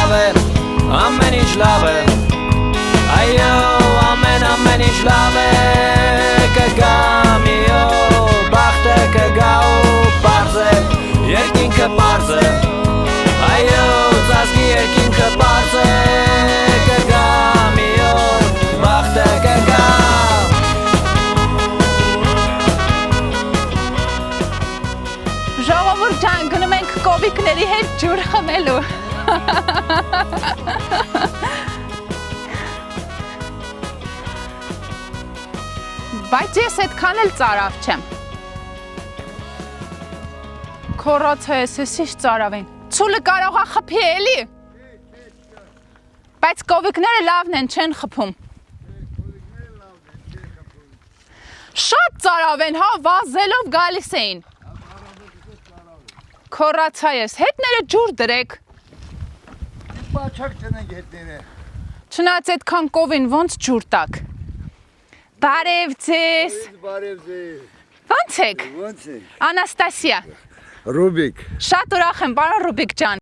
լավ է, ամեն ինչ լավ է, այո, ամեն ինչ լավ է, կգա մի օր, բախտը կգա ու պարզ է, երկինքը պարզ է, այո, ծածկի երկինքը պարզ է, կգա մի օր, բախտը կգա։ Ժողովուրդ ջան, գնում ենք կովիկների հետ ջուր խմելու։ Բայց ես այդքան էլ ծարավ չեմ։ Քորացա ես ինչ ծարավ են։ Ցուլը կարող է խփի էլի։ Բայց կովիկները լավն են, չեն խփում։ Շատ ծարավ են, հա, վազելով գալիս էին։ Քորացա ես, հետները ջուր դրեք։ Պաչակ տնենք հետները։ Չնայած այդքան կովին ոնց ջուր տակ։ Բարև ձեզ։ Բարև ձեզ։ Ոնց եք։ Ոնց է։ Անաստասիա։ Ռուբիկ։ Շատ ուրախ եմ, պարոն Ռուբիկ ջան։